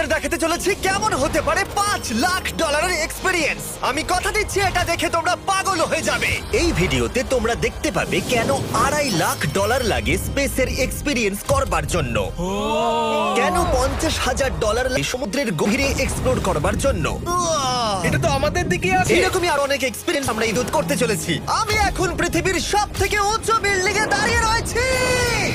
তোমাদের দেখাতে চলেছি কেমন হতে পারে $5 লাখ এক্সপিরিয়েন্স। আমি কথা দিচ্ছি এটা দেখে তোমরা পাগল হয়ে যাবে। এই ভিডিওতে তোমরা দেখতে পাবে কেন $2.5 লাখ লাগে স্পেসের এক্সপিরিয়েন্স করবার জন্য, কেন $50,000 লাগে সমুদ্রের গভীরে এক্সপ্লোর করবার জন্য। এটা তো আমাদের দিকে আছে। এরকমই আর অনেক এক্সপিরিয়েন্স আমরা ইউজ করতে চলেছি। আমি এখন পৃথিবীর সবথেকে উঁচু বিল্ডিং এ দাঁড়িয়ে রয়েছি।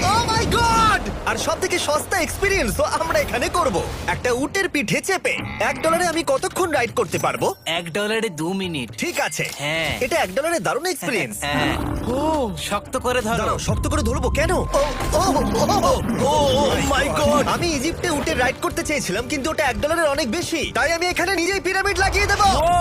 ও মাই গড! আর সবথেকে সস্তা এক্সপিরিয়েন্সও আমরা এখানে করব, একটা উটের পিঠে চেপে। $1 আমি কতক্ষণ রাইড করতে পারবো? $1 2 মিনিট। ঠিক আছে, হ্যাঁ। এটা $1 দারুণ এক্সপিরিয়েন্স। হ্যাঁ। ও শক্ত করে ধরো। দাঁড়াও, শক্ত করে ধরবো কেন? ও মাই গড! আমি ইজিপ্টে উটে রাইড করতে চেয়েছিলাম, কিন্তু ওটা $1 অনেক বেশি, তাই আমি এখানে নিজেই পিরামিড লাগিয়ে দেবো। ও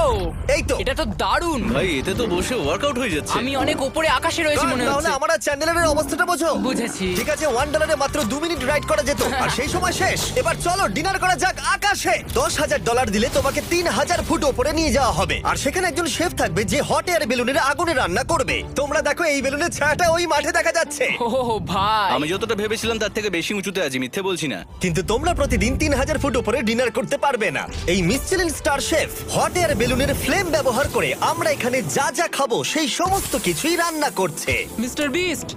এই তো। এটা তো দারুণ। ভাই এতে তো বসে ওয়ার্কআউট হয়ে যাচ্ছে। আমি অনেক উপরে আকাশে রয়েছি মনে তাহলে হচ্ছে। আমার আর চ্যান্ডেলের অবস্থাটা বোঝো। বুঝেছি। ঠিক আছে, $1 মাত্র 2 মিনিট রাইড করা যেত, আর সেই সময় শেষ। এবার চলো ডিনার করা যাক আকাশে। $10,000 দিলে তোমাকে 3000 ফুট উপরে নিয়ে যাওয়া হবে, আর সেখানে একজন শেফ থাকবে যে হট এয়ার বেলুনের আগুনে রান্না করবে। তোমরা দেখো এই বেলুনের ছায়াটা ওই মাঠে দেখা যাচ্ছে। ও ভাই, আমি যতটা ভেবেছিলাম তার থেকে বেশি উঁচুতে আছি, মিথ্যে বলছি না। কিন্তু তোমরা প্রতিদিন 3000 ফুট উপরে ডিনার করতে পারবে না। এই Michelin star chef hot air বেলুনের ফ্লেম ব্যবহার করে আমরা এখানে যা যা খাবো সেই সমস্ত কিছুই রান্না করছে। Mister beast.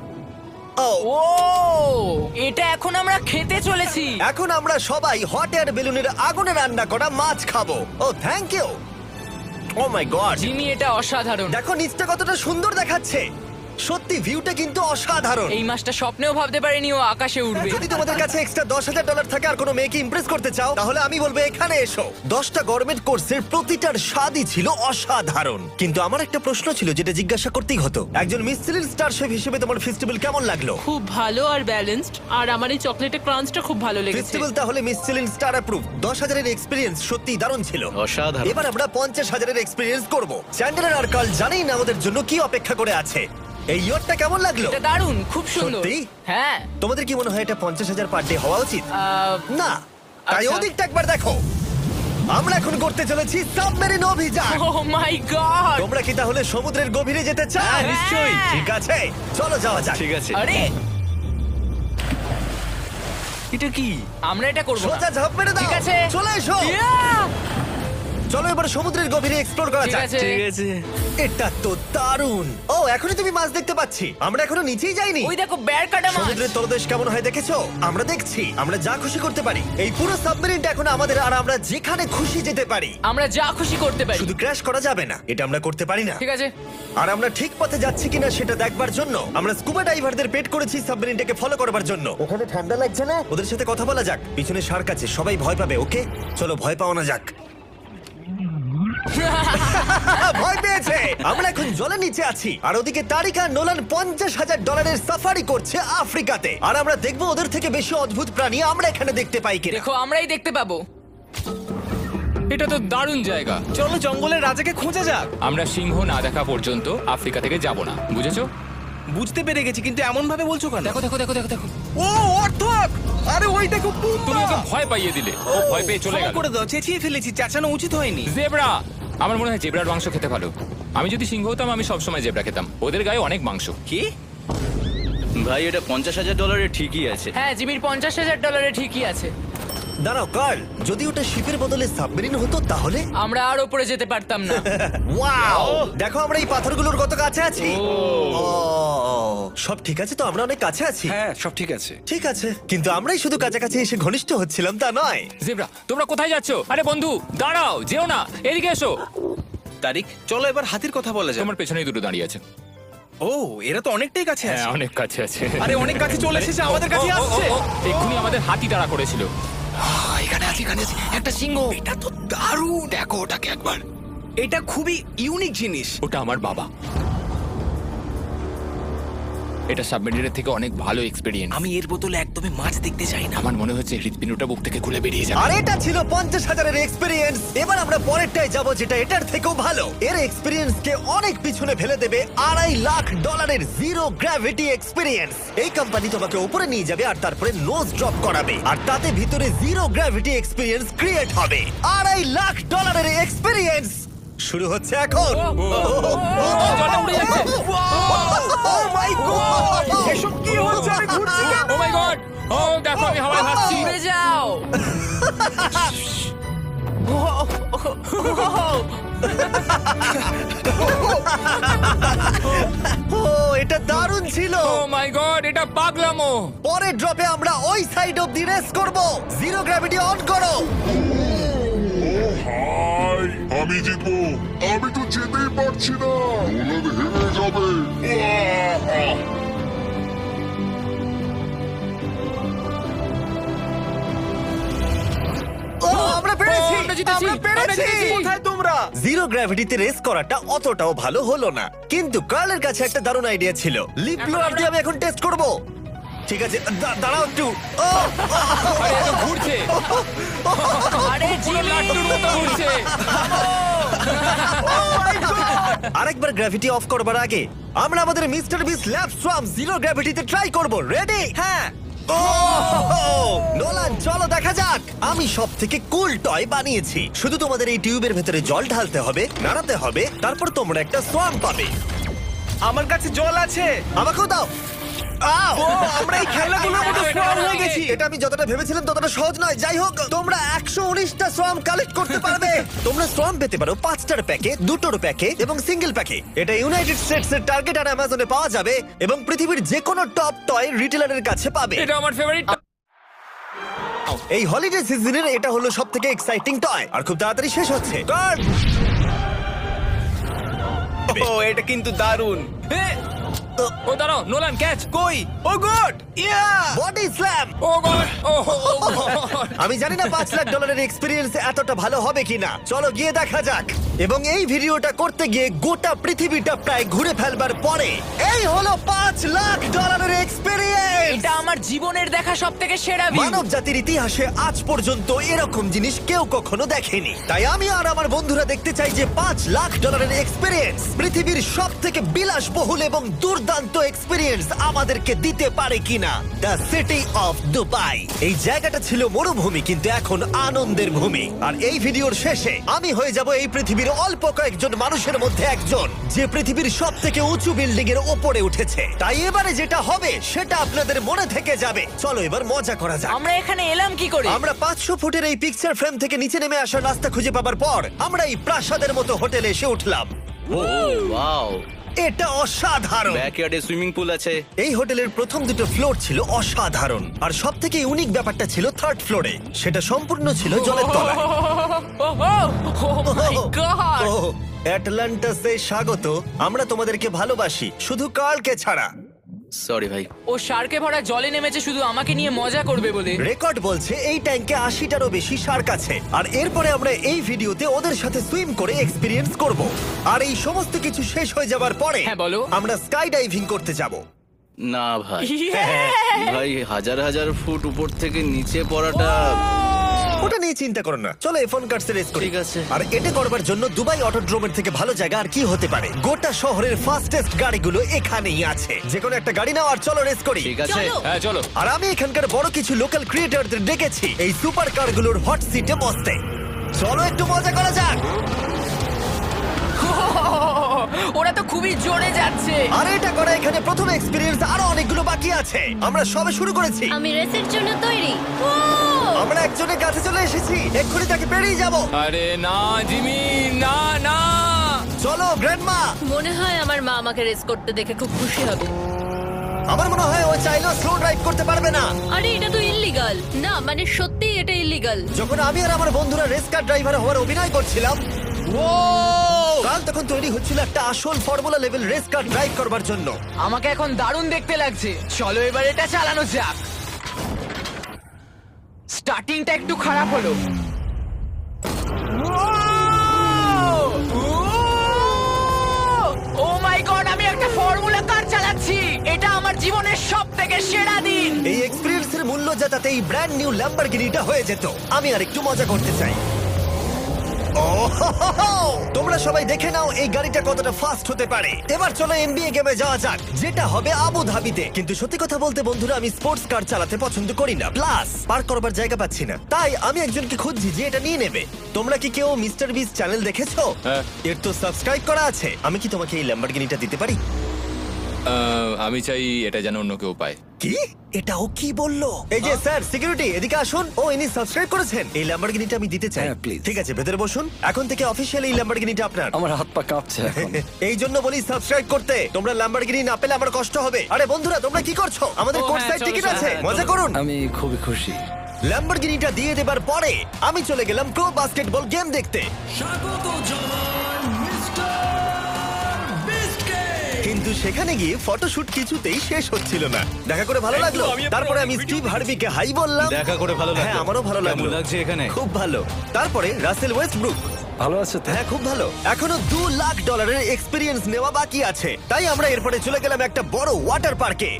ও ও এটা এখন আমরা খেতে চলেছি। এখন আমরা সবাই হট এয়ার বেলুনের আগুনে রান্না করা মাছ খাবো। Oh thank you. Oh my god, Jimmy এটা অসাধারণ। দেখো নিচটা কতটা সুন্দর দেখাচ্ছে। সত্যি ভিউটা কিন্তু অসাধারণ। এই মাসটা স্বপ্নেও ভাবতে পারিনি ও আকাশে উঠবে। যদি তোমাদের কাছে এক্সট্রা $10,000 থাকে আর কোনো মেয়েকে ইমপ্রেস করতে চাও, তাহলে আমি বলবো এখানে এসো। 10টা গভর্নমেন্ট কোর্সের প্রতিটার স্বাদই ছিল অসাধারণ। কিন্তু আমার একটা প্রশ্ন ছিল যেটা জিজ্ঞাসা করতেই হতো, একজন মিচেলিন স্টার শেফ হিসেবে তোমার ফেস্টিভ্যাল কেমন লাগলো? খুব ভালো আর ব্যালেন্সড, আর আমার এই চকলেটের ক্রাঞ্চটা খুব ভালো লেগেছে। ফেস্টিভ্যাল তাহলে মিচেলিন স্টার অ্যাপ্রুভ। 10,000 এক্সপিরিয়েন্স সত্যিই দারুণ ছিল। অসাধারণ। এবার আমরা 50,000 এক্সপিরিয়েন্স করব। চ্যান্ডেলার আর কার্ল জানেই না আমাদের জন্য কি অপেক্ষা করে আছে। এই ইয়ারটা কেমন লাগলো? এটা দারুণ, খুব সুন্দর। সত্যি? হ্যাঁ। তোমাদের কি মনে হয় এটা 50,000 পার ডে হওয়া উচিত? না, তাই আচ্ছা। ওদিকটা একবার দেখো। আমরা এখন করতে চলেছি সাবমেরিন অভিযান। ও মাই গড। তোমরা কি তাহলে সমুদ্রের গভীরে যেতে চাও? হ্যাঁ, নিশ্চয়ই। ঠিক আছে, চলো যাওয়া যাক। ঠিক আছে। আরে এটা কি? আমরা এটা করব না। সোজা ঝাঁপ মেরে দাও। ঠিক আছে। চলে এসো। Yeah! চলো এবার সমুদ্রের গভীরে এক্সপ্লোর করা ঠিক যাক। আছে। ঠিক আছে। এটা তো দারুণ। ও এখনই তুমি মাছ দেখতে পাচ্ছি, আমরা এখনো নিচেই যাইনি। ওই দেখো বের কাটা মাছ। সমুদ্রের তলদেশ কেমন হয় দেখেছো? আমরা দেখছি, আমরা যা খুশি করতে পারি। এই পুরো সাবমেরিনটা এখন আমাদের, আর আমরা যেখানে খুশি যেতে পারি। আমরা যা খুশি করতে পারি। শুধু ক্র্যাশ করা যাবে না, এটা আমরা করতে পারি না। ঠিক আছে। আর আমরা ঠিক পথে যাচ্ছি কিনা সেটা দেখবার জন্য আমরা স্কুবা ডাইভারদের পেড করেছি সাবমেরিনটাকে ফলো করবার জন্য। ওখানে ঠান্ডা লাগছে না? ওদের সাথে কথা বলা যাক। পিছনে শার্ক আছে, সবাই ভয় পাবে। ওকে চলো ভয় পাও না যাক। ভয় পেয়েছে। আমরা এখন জলের নিচে আছি, আর ওদিকে তারিকা নোলান $50,000 সাফারি করছে আফ্রিকাতে। আর আমরা দেখবো ওদের থেকে বেশি অদ্ভুত প্রাণী আমরা এখানে দেখতে পাই কিনা। দেখো আমরাই দেখতে পাবো। এটা তো দারুণ জায়গা। চলো জঙ্গলের রাজাকে খোঁজা যাক। আমরা সিংহ না দেখা পর্যন্ত আফ্রিকা থেকে যাব না, বুঝেছো? বুঝতে পেরে গেছি, কিন্তু এমন ভাবে বলছো কেন? দেখো দেখো দেখো দেখো দেখো, ও অর্থক! আরে ওই দেখো তুমি ওকে ভয় পাইয়ে দিলে, ও ভয় পেয়ে চলে ক্ষমা গেল। করে দাও, চেঁচিয়ে ফেলেছি, চাচানো উচিত হয়নি। জেব্রা, আমার মনে হয় জেব্রার মাংস খেতে ভালো। আমি যদি সিংহ হতাম আমি সবসময় জেব্রা খেতাম, ওদের গায়ে অনেক মাংস। কি? ভাই এটা $50,000 ঠিকই আছে। হ্যাঁ, জিমির $50,000 ঠিকই আছে। দাঁড়াও কার্ল, যদি ওটা শিপের বদলে সাবমেরিন হতো তাহলে? আমরা আর উপরে যেতে পারতাম না। ওয়াও, দেখো আমরা এই পাথরগুলোর কত কাছে আছি। ও, সব ঠিক আছে তো? আমরা অনেক কাছে আছি। হ্যাঁ সব ঠিক আছে। ঠিক আছে, কিন্তু আমরাই শুধু কাছাকাছি এসে ঘনিষ্ঠ হচ্ছিলাম তা নয়। জেব্রা, তোমরা কোথায় যাচ্ছো? আরে বন্ধু দাঁড়াও, যেও না, এদিকে এসো। তারিক চলো এবার হাতির কথা বলা যাক। তোমার পেছনেই দুটো দাঁড়িয়ে আছে। ও এরা তো অনেকটাই কাছে হ্যাঁ আছে। অনেক কাছে আছে। আরে অনেক কাছে চলে এসেছে, আমাদের কাছে আসছে। এক্ষুনি আমাদের হাতি তাড়া করেছিল। এখানে আছে একটা সিংহ। এটা তো দারুণ, দেখো ওটাকে একবার। এটা খুবই ইউনিক জিনিস। ওটা আমার বাবা। এটা সাবমেরিনের থেকে অনেক ভালো এক্সপেরিয়েন্স। আমি এর বোতলে একদমই মাছ দেখতে চাই না। আমার মনে হচ্ছে হৃৎপিণ্ডটা বুক থেকে খুলে বেরিয়ে যাবে। আর এটা ছিল 50,000 এক্সপিরিয়েন্স। এবার আমরা পরেরটায় যাব যেটা এটার থেকেও ভালো। এর এক্সপিরিয়েন্স কে অনেক পিছনে ফেলে দেবে $2.5 লাখ জিরো গ্র্যাভিটি এক্সপিরিয়েন্স। এই কোম্পানি তোমাকে উপরে নিয়ে যাবে আর তারপরে নোজ ড্রপ করাবে, আর তাতে ভিতরে জিরো গ্র্যাভিটি এক্সপিরিয়েন্স ক্রিয়েট হবে। $2.5 এক্সপিরিয়েন্স শুরু হচ্ছে এখন। জলে উড়ে যাচ্ছে। ও মাই গড, এসব কি হচ্ছে? আমি ঘুরছি কেন? ও মাই গড, ও দেখো আমি হাওয়ায় ভাসছি। উড়ে যাও। ও এটা দারুণ ছিল। ও মাই গড, এটা পাগলামো। পরের ড্রপে আমরা ওই সাইড অফ দি রেস করব। জিরো গ্র্যাভিটি অন করো। হাই, আমি জিতবো। আমি তো যেতেই পারছি না, নোলান হেরে যাবে। আহ! ও আমরা পেরেছি, ও, আমরা জিতেছি, আমরা পেরেছি। আমরা জিতেছি। কোথায় তোমরা? জিরো গ্র্যাভিটিতে রেস করাটা অতটাও ভালো হলো না, কিন্তু কার্লের কাছে একটা দারুণ আইডিয়া ছিল। লিপ ব্লোয়ার দিয়ে আমি এখন টেস্ট করব। ঠিক আছে, দাঁড়াও একটু। ও, আরে, এ তো ঘুরছে। আরে পুরো জিমি লাট্টুর মতো ঘুরছে। আরেকবার গ্র্যাভিটি অফ করবার আগে আমরা আমাদের মিস্টার বিস ল্যাব সোয়াম জিরো গ্র্যাভিটিতে ট্রাই করব। রেডি? হ্যাঁ। ও নোলান, চলো দেখা যাক। আমি সব থেকে কুল টয় বানিয়েছি। শুধু তোমাদের এই টিউবের ভেতরে জল ঢালতে হবে, নাড়াতে হবে, তারপর তোমরা একটা সোয়াম পাবে। আমার কাছে জল আছে। আমাকেও দাও। আও! আমরা এই খেলাগুলোর মধ্যে স্ট্রং হয়ে গেছি। এটা আমি যতটা ভেবেছিলাম ততটা সহজ নয়। যাই হোক, তোমরা 119টা সোয়াম কালেক্ট করতে পারবে। তোমরা সোয়াম পেতে পারো 5টার প্যাকে, 2টোর প্যাকে এবং সিঙ্গেল প্যাকে। এটা ইউনাইটেড স্টেটস এর টার্গেট আর অ্যামাজনে পাওয়া যাবে এবং পৃথিবীর যে কোনো টপ টয় রিটেলারের কাছে পাবে। এটা আমার ফেভারিট। এই হলিডে সিজনের এটা হলো সবথেকে এক্সাইটিং টয় আর খুব তাড়াতাড়ি শেষ হচ্ছে। গার্ড! ও এটা কিন্তু দারুণ। ও দাঁড়াও, নোলান ক্যাচ। কই? Oh god! Yeah! Body slam! Oh god, oh god. আমি জানি না $5 লাখ এক্সপিরিয়েন্স এতটা ভালো হবে কিনা। চলো গিয়ে দেখা যাক। এবং এই ভিডিওটা করতে গিয়ে গোটা পৃথিবীটা প্রায় ঘুরে ফেলবার পরে এই হলো $5 লাখ এক্সপিরিয়েন্স। এটা আমার জীবনের দেখা সবথেকে সেরা ভিউ। মানব জাতির ইতিহাসে আজ পর্যন্ত এরকম জিনিস কেউ কখনো দেখেনি। তাই আমি আর আমার বন্ধুরা দেখতে চাই যে $5 লাখ এক্সপিরিয়েন্স পৃথিবীর সব থেকে বিলাসবহুল এবং দুর্দান্ত এক্সপিরিয়েন্স আমাদেরকে দিতে পারে কিনা। The city of Dubai. এই জায়গাটা ছিল মরুভূমি, কিন্তু এখন আনন্দের ভূমি। আর এই ভিডিওর শেষে আমি হয়ে যাব এই পৃথিবীর অল্প কয়েকজন মানুষের মধ্যে একজন, যে পৃথিবীর সব থেকে উঁচু বিল্ডিং এর ওপরে উঠেছে। তাই এবারে যেটা হবে সেটা আপনাদের মনে থেকে যাবে। চলো এবার মজা করা যাক। আমরা এখানে এলাম কি করে? আমরা 500 ফুটের এই পিকচার ফ্রেম থেকে নিচে নেমে আসার রাস্তা খুঁজে পাবার পর আমরা এই প্রাসাদের মতো হোটেলে এসে উঠলাম। ওয়াও! এটা অসাধারণ। ব্যাকইয়ার্ডে সুইমিং পুল আছে। এই হোটেলের প্রথম দুটো ফ্লোর ছিল অসাধারণ, আর সব থেকে ইউনিক ব্যাপারটা ছিল থার্ড ফ্লোরে। সেটা সম্পূর্ণ ছিল জলের তলায়। ও মাই গড! ওহ, অ্যাটলান্টাসে স্বাগত। আমরা তোমাদেরকে ভালোবাসি, শুধু কার্লকে ছাড়া। সরি ভাই। ও শার্কে ভরা জলে নেমেছে শুধু আমাকে নিয়ে মজা করবে বলে। রেকর্ড বলছে এই ট্যাঙ্কে 80টারও বেশি শার্ক আছে। আর এরপরে আমরা এই ভিডিওতে ওদের সাথে সুইম করে এক্সপিরিয়েন্স করব। আর এই সমস্ত কিছু শেষ হয়ে যাবার পরে হ্যাঁ, বলো। আমরা স্কাই ডাইভিং করতে যাব। না ভাই, হ্যাঁ, ভাই হাজার হাজার ফুট উপর থেকে নিচে পড়াটা। ওটা নিয়ে চিন্তা করো না, চলো F1 কার্স রেস করি। ঠিক আছে। আর এটা করবার জন্য দুবাই অটোড্রোমের থেকে ভালো জায়গা আর কি হতে পারে। গোটা শহরের ফাস্টেস্ট গাড়িগুলো এখানেই আছে। যে কোনো একটা গাড়ি নাও আর চলো রেস করি। ঠিক আছে। হ্যাঁ চলো। আর আমি এখানকার বড় কিছু লোকাল ক্রিয়েটরদের ডেকেছি এই সুপার কারগুলোর হট সিটে বসতে। চলো একটু মজা করা যাক। ওরা তো খুবই জোরে যাচ্ছে। আর এটা করা এখানে প্রথম এক্সপিরিয়েন্স, আরো অনেকগুলো বাকি আছে। আমরা সবে শুরু করেছি। আমি রেসের জন্য তৈরি। আমরা একজনের কাছে চলে এসেছি, এক্ষুনি তাকে পেরিয়ে যাব। আরে না জিমি, না না। চলো গ্র্যান্ডমা। মনে হয় আমার মা আমাকে রেস করতে দেখে খুব খুশি হবে। আমার মনে হয় ও চাইলেও স্লো ড্রাইভ করতে পারবে না। আরে এটা তো ইল্লিগাল। না মানে সত্যি এটা ইল্লিগাল। যখন আমি আর আমার বন্ধুরা রেস কার ড্রাইভার হওয়ার অভিনয় করছিলাম, কাল তখন তৈরি হচ্ছিল একটা আসল formula level race car drive করবার জন্য। আমাকে এখন দারুণ দেখতে লাগছে। চলো এবার এটা চালানো যাক। স্টার্টিংটা একটু খারাপ হলো। ও মাই গড, আমি একটা ফর্মুলা কার চালাচ্ছি। এটা আমার জীবনের সবথেকে সেরা দিন। এই এক্সপেরিয়েন্সের মূল্য যা, তাতে এই ব্র্যান্ড নিউ ল্যাম্বরগিনিটা হয়ে যেত। আমি আর একটু মজা করতে চাই। তোমরা সবাই দেখে নাও এই গাড়িটা কতটা ফাস্ট হতে পারে। এবার চলো NBA গেমে যাওয়া যাক, যেটা হবে আবু ধাবিতে। কিন্তু সত্যি কথা বলতে বন্ধুরা, আমি স্পোর্টস কার চালাতে পছন্দ করি না, প্লাস পার্ক করবার জায়গা পাচ্ছি না। তাই আমি একজনকে খুঁজছি যে এটা নিয়ে নেবে। তোমরা কি কেউ মিস্টার বিস চ্যানেল দেখেছো? হ্যাঁ। এর তো সাবস্ক্রাইব করা আছে। আমি কি তোমাকে এই ল্যাম্বরগিনিটা দিতে পারি? আমি চাই এটা যেন অন্য কেউ পায়। কি এটা ও কি বললো? এই যে স্যার সিকিউরিটি এদিকে আসুন। ও ইনি সাবস্ক্রাইব করেছেন। এই ল্যাম্বরগিনিটা আমি দিতে চাই। হ্যাঁ, please. ঠিক আছে, ভেতরে বসুন। এখন থেকে অফিশিয়ালি এই ল্যাম্বরগিনিটা আপনার। আমার হাত পা কাঁপছে এখন। এই জন্য বলি সাবস্ক্রাইব করতে। তোমরা ল্যাম্বরগিনি না পেলে আমার কষ্ট হবে। আরে বন্ধুরা, তোমরা কি করছো? আমাদের ও, কোর্ট হ্যাঁ, সাইড চলো, টিকিট চলো, আছে, হ্যাঁ, মজা চলো। করুন। আমি খুবই খুশি। ল্যাম্বরগিনিটা দিয়ে দেবার পরে আমি চলে গেলাম প্রো বাস্কেটবল গেম দেখতে। কিন্তু সেখানে গিয়ে ফটোশুট কিছুতেই শেষ হচ্ছিল না। দেখা করে ভালো লাগলো। তারপরে আমি স্টিভ হার্ভিকে হাই বললাম। দেখা করে ভালো লাগলো। হ্যাঁ, আমারও ভালো লাগলো। কেমন লাগছে এখানে? খুব ভালো। তারপরে রাসেল ওয়েস্টব্রুক। ভালো আছে তো? হ্যাঁ, খুব ভালো। এখনো $2 লাখ এক্সপিরিয়েন্স নেওয়া বাকি আছে। তাই আমরা এরপরে চলে গেলাম একটা বড় ওয়াটার পার্কে।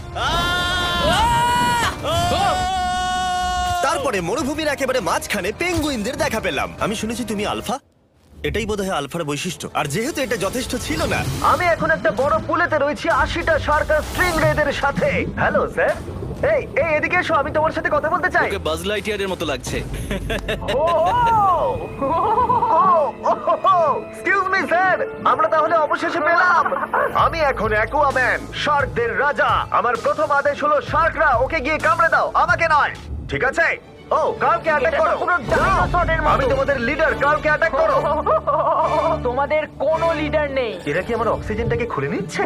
তারপরে মরুভূমির একেবারে মাঝখানে পেঙ্গুইনদের দেখা পেলাম। আমি শুনেছি তুমি আলফা। এটাই বোধহয় আলফার বৈশিষ্ট্য। আর যেহেতু এটা যথেষ্ট ছিল না, আমি এখন একটা বড় পুলেতে রয়েছি 80টা সার্কাস স্ট্রিং রেদের সাথে। Hello sir. এই এই এদিকে এসো, আমি তোমার সাথে কথা বলতে চাই। ওকে বাজ লাইটইয়ারের মতো লাগছে। এক্সকিউজ মি স্যার, আমরা তাহলে অবশেষে পেলাম। আমি এখন অ্যাকুয়াম্যান, শার্কদের রাজা। আমার প্রথম আদেশ হলো শার্করা ওকে গিয়ে কামড়ে দাও, আমাকে নয়। ঠিক আছে? ও, কার্লকে অ্যাটাক করো। আমি তোমাদের লিডার, কার্লকে অ্যাটাক করো। তোমাদের কোনো লিডার নেই। এরা কি আমার অক্সিজেনটাকে খুলে নিচ্ছে?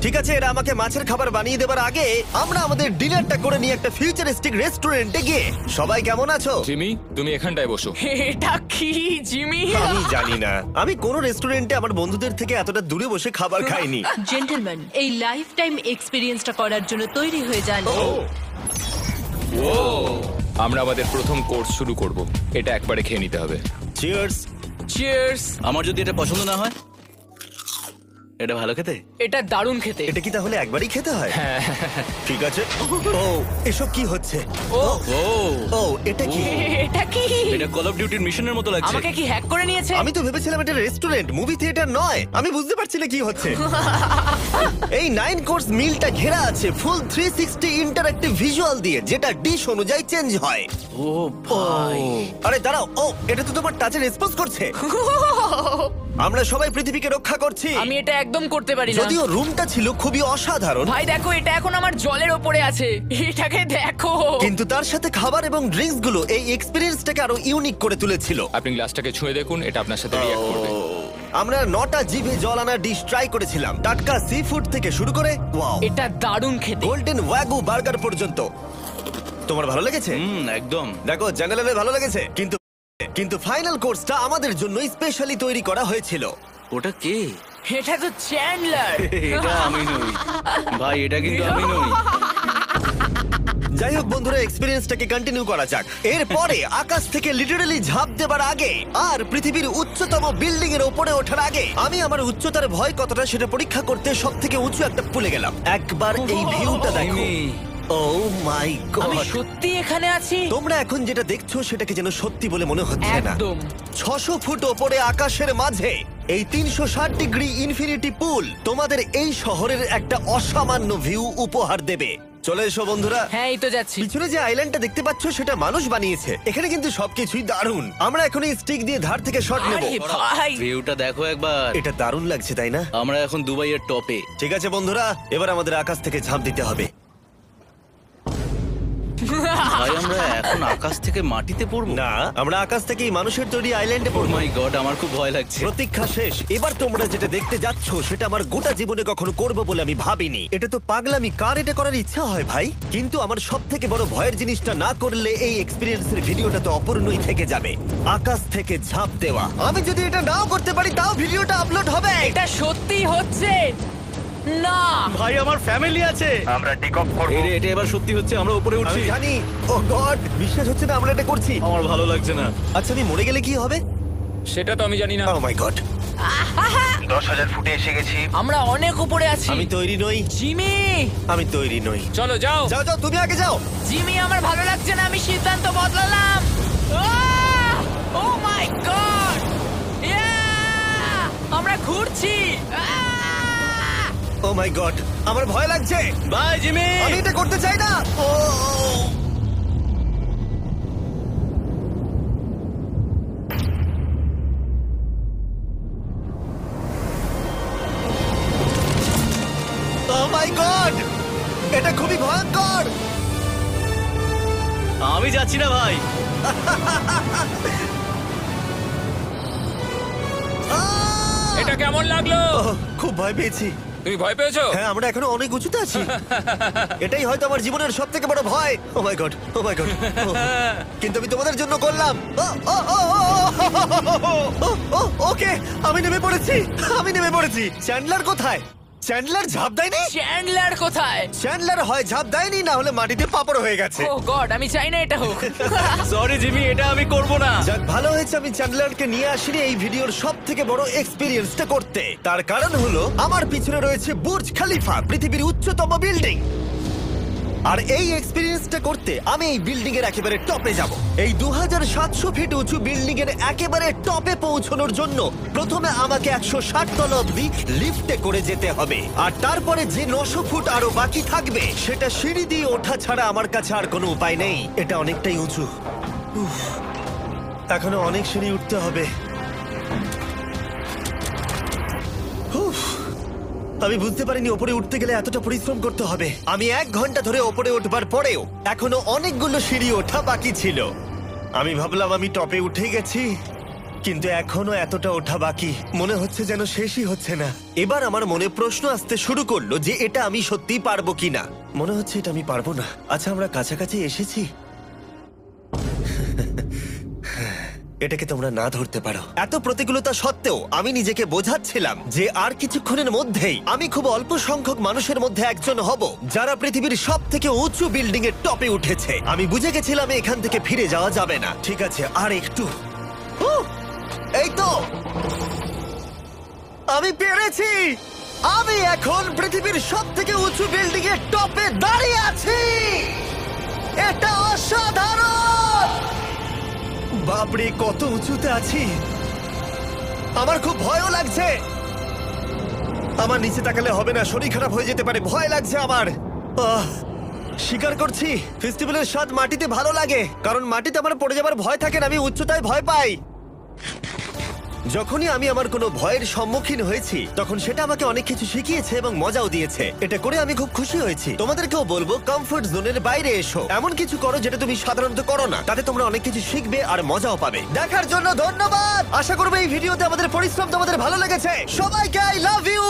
ঠিক আছে, এরা আমাকে মাছের খাবার বানিয়ে দেবার আগে আমরা আমাদের ডিনারটা করে নিয়ে একটা ফিউচারিস্টিক রেস্টুরেন্টে গিয়ে। সবাই কেমন আছো? জিমি, তুমি এখানটায় বসো। এটা কি জিমি? আমি জানি না, আমি কোন রেস্টুরেন্টে আমার বন্ধুদের থেকে এতটা দূরে বসে খাবার খাইনি। জেন্টলম্যান, এই লাইফ টাইম এক্সপিরিয়েন্সটা করার জন্য তৈরি হয়ে যান। আমরা আমাদের প্রথম কোর্স শুরু করব। এটা একবারে খেয়ে নিতে হবে। চিয়ার্স। চিয়ার্স। আমার যদি এটা পছন্দ না হয়? এটা ভালো খেতে? এটা দারুণ খেতে। এটা কি তাহলে একবারই খেতে হয়? ঠিক আছে। ও, এসব কি হচ্ছে? ও ও ও, এটা কি? এটা কি? এটা কল অফ ডিউটির মিশনের মতো লাগছে। আমাকে কি হ্যাক করে নিয়েছে? আমি তো ভেবেছিলাম এটা রেস্টুরেন্ট, মুভি থিয়েটার নয়। আমি বুঝতে পারছি না কি হচ্ছে। এই 9 কোর্স মিলটা ঘেরা আছে ফুল 360 ইন্টারঅ্যাক্টিভ ভিজুয়াল দিয়ে, যেটা ডিশ অনুযায়ী চেঞ্জ হয়। ও ভাই, আরে দাঁড়াও, ও এটা তো তোমার টাচে রেসপন্স করছে। আমরা সবাই পৃথিবীকে রক্ষা করছি। আমি এটা একদম করতে পারি না। যদিও রুমটা ছিল খুবই অসাধারণ, ভাই দেখো, এটা এখন আমার জলের ওপরে আছে। এটাকে দেখো। কিন্তু তার সাথে খাবার এবং ড্রিঙ্কস গুলো এই এক্সপেরিয়েন্সটাকে আরো ইউনিক করে তুলেছিল। আপনি গ্লাসটাকে ছুঁয়ে দেখুন, এটা আপনার সাথে রিঅ্যাক্ট করবে। আমরা 9টা জিভে জল আনা ডিশ ট্রাই করেছিলাম, টাটকা সি ফুড থেকে শুরু করে ওয়াও, এটা দারুণ খেতে। গোল্ডেন ওয়াগু বার্গার পর্যন্ত। তোমার ভালো লেগেছে? একদম। দেখো, জেনারেলের ভালো লেগেছে, কিন্তু ফাইনাল কোর্সটা আমাদের জন্য স্পেশালি তৈরি করা হয়েছিল। ওটা কে? এটা তো চ্যান্ডলার। এটা আমি নই ভাই, এটা কিন্তু আমি নই। যাই হোক বন্ধুরা, এক্সপেরিয়েন্সটাকে কন্টিনিউ করা যাক। এরপরে আকাশ থেকে লিটারালি ঝাঁপ দেবার আগে আর পৃথিবীর উচ্চতম বিল্ডিং এর উপরে ওঠার আগে আমি আমার উচ্চতার ভয় কতটা সেটা পরীক্ষা করতে সবথেকে উঁচু একটা পুলে গেলাম। একবার এই ভিউটা দেখো। ও মাই আমি গড! সত্যি এখানে আছি। তোমরা এখন যেটা দেখছো সেটাকে যেন সত্যি বলে মনে হচ্ছে না। একদম। 600 ফুট ওপরে আকাশের মাঝে এই 360 ডিগ্রি ইনফিনিটি পুল তোমাদের এই শহরের একটা অসামান্য ভিউ উপহার দেবে। চলে এসো বন্ধুরা। হ্যাঁ, এই তো যাচ্ছি। পিছনে যে আইল্যান্ডটা দেখতে পাচ্ছ সেটা মানুষ বানিয়েছে। এখানে কিন্তু সবকিছুই দারুণ। আমরা এখন এই স্টিক দিয়ে ধার থেকে শট নেব। আরে ভাই, ভিউটা দেখো একবার। এটা দারুণ লাগছে, তাই না? আমরা এখন দুবাইয়ের টপে। ঠিক আছে বন্ধুরা, এবার আমাদের আকাশ থেকে ঝাঁপ দিতে হবে। ভাই, আমরা এখন আকাশ থেকে মাটিতে পড়বো? না, আমরা আকাশ থেকে এই মানুষের তৈরি আইল্যান্ডে ও পড়বো। মাই গড, আমার খুব ভয় লাগছে। প্রতীক্ষা শেষ। এবার তোমরা যেটা দেখতে যাচ্ছ সেটা আমার গোটা জীবনে কখনো করবো বলে আমি ভাবিনি। এটা তো পাগলামি, কার এটা করার ইচ্ছা হয় ভাই? কিন্তু আমার সব থেকে বড় ভয়ের জিনিসটা না করলে এই এক্সপিরিয়েন্সের ভিডিওটা তো অপূর্ণই থেকে যাবে। আকাশ থেকে ঝাঁপ দেওয়া। আমি যদি এটা নাও করতে পারি তাও ভিডিওটা আপলোড হবে। এটা সত্যি হচ্ছে না। ভাই, আমার ফ্যামিলি আছে। আমরা টেক অফ করব। এটা এবার সত্যি হচ্ছে, আমরা উপরে উঠছি। আমি জানি। ও গড, বিশ্বাস হচ্ছে না আমরা এটা করছি। আমার ভালো লাগছে না। আচ্ছা, আমি মরে গেলে কি হবে? সেটা তো আমি জানি না। ও মাই গড, 10,000 ফুটে এসে গেছি। আমরা অনেক উপরে আছি। আমি তৈরি নই। জিমি, আমি তৈরি নই। চলো যাও। যাও যাও, তুমি আগে যাও। জিমি, আমার ভালো লাগছে না। আমি সিদ্ধান্ত বদলালাম। ও মাই গড, আমরা ঘুরছি। ও মাই গড, আমার ভয় লাগছে। Bye Jimmy. আমি এটা করতে চাই না। ও মাই গড, এটা খুবই ভয়ঙ্কর। আমি যাচ্ছি না ভাই। এটা কেমন লাগলো? খুব ভয় পেয়েছি। তুমি ভয় পেয়েছো? হ্যাঁ, আমরা এখনো অনেক উঁচুতে আছি। এটাই হয়তো আমার জীবনের সব থেকে বড় ভয়। ও my god, O my god. কিন্তু আমি তোমাদের জন্য করলাম। ওকে, আমি নেমে পড়েছি, আমি নেমে পড়েছি। চ্যান্ডলার কোথায়? চ্যান্ডলার ঝাঁপ দেয়নি? চ্যান্ডলার কোথায়? চ্যান্ডলার হয় ঝাঁপ দেয়নি, না হলে মাটিতে পাপড় হয়ে গেছে। ও গড, আমি চাই না এটা হোক। সরি জিমি, এটা আমি করব না। যাক, ভালো হয়েছে আমি চ্যান্ডলারকে নিয়ে আসিনি এই ভিডিওর সব থেকে বড় এক্সপিরিয়েন্সটা করতে। তার কারণ হলো আমার পিছনে রয়েছে বুর্জ খলিফা, পৃথিবীর উচ্চতম বিল্ডিং। আর এই এক্সপিরিয়েন্সটা করতে আমি এই বিল্ডিং এর একেবারে টপে যাব। এই 2700 ফিট উঁচু বিল্ডিং এর একেবারে টপে পৌঁছানোর জন্য প্রথমে আমাকে 160 তলা অবধি লিফটে করে যেতে হবে, আর তারপরে যে 900 ফুট আরো বাকি থাকবে সেটা সিঁড়ি দিয়ে ওঠা ছাড়া আমার কাছে আর কোনো উপায় নেই। এটা অনেকটাই উঁচু। উফ, এখনো অনেক সিঁড়ি উঠতে হবে। উফ, আমি বুঝতে পারিনি ওপরে উঠতে গেলে এতটা পরিশ্রম করতে হবে। আমি 1 ঘন্টা ধরে ওপরে উঠবার পরেও এখনো অনেকগুলো সিঁড়ি ওঠা বাকি ছিল। আমি ভাবলাম আমি টপে উঠে গেছি, কিন্তু এখনো এতটা ওঠা বাকি। মনে হচ্ছে যেন শেষই হচ্ছে না। এবার আমার মনে প্রশ্ন আসতে শুরু করলো যে এটা আমি সত্যি পারবো কিনা। মনে হচ্ছে এটা আমি পারবো না। আচ্ছা, আমরা কাছাকাছি এসেছি। এটাকে তোমরা না ধরতে পারো। এত প্রতিকূলতা সত্ত্বেও আমি নিজেকে বোঝাচ্ছিলাম যে আর কিছুক্ষণের মধ্যেই আমি খুব অল্প সংখ্যক মানুষের মধ্যে একজন হব যারা পৃথিবীর সব থেকে উঁচু বিল্ডিং এর টপে উঠেছে। আমি বুঝে গেছিলাম এখান থেকে ফিরে যাওয়া যাবে না। ঠিক আছে, আর একটু। এই তো, আমি পেরেছি। আমি এখন পৃথিবীর সব থেকে উঁচু বিল্ডিং এর টপে দাঁড়িয়ে আছি। এটা অসাধারণ। বাপরে, কত উঁচুতে আছি। আমার খুব ভয়ও লাগছে। আমার নিচে তাকালে হবে না, শরীর খারাপ হয়ে যেতে পারে। ভয় লাগছে আমার। স্বীকার করছি, ফেস্টিভ্যালের স্বাদ মাটিতে ভালো লাগে, কারণ মাটিতে আমার পড়ে যাবার ভয় থাকে না। আমি উচ্চতায় ভয় পাই। যখনই আমি আমার কোনো ভয়ের সম্মুখীন হয়েছি তখন সেটা আমাকে অনেক কিছু শিখিয়েছে এবং মজাও দিয়েছে। এটা করে আমি খুব খুশি হয়েছি। তোমাদেরকেও বলবো, কমফোর্ট জোনের বাইরে এসো, এমন কিছু করো যেটা তুমি সাধারণত করো না। তাতে তোমরা অনেক কিছু শিখবে আর মজাও পাবে। দেখার জন্য ধন্যবাদ। আশা করবো এই ভিডিওতে আমাদের পরিশ্রম তোমাদের ভালো লেগেছে। সবাইকে আই লাভ ইউ।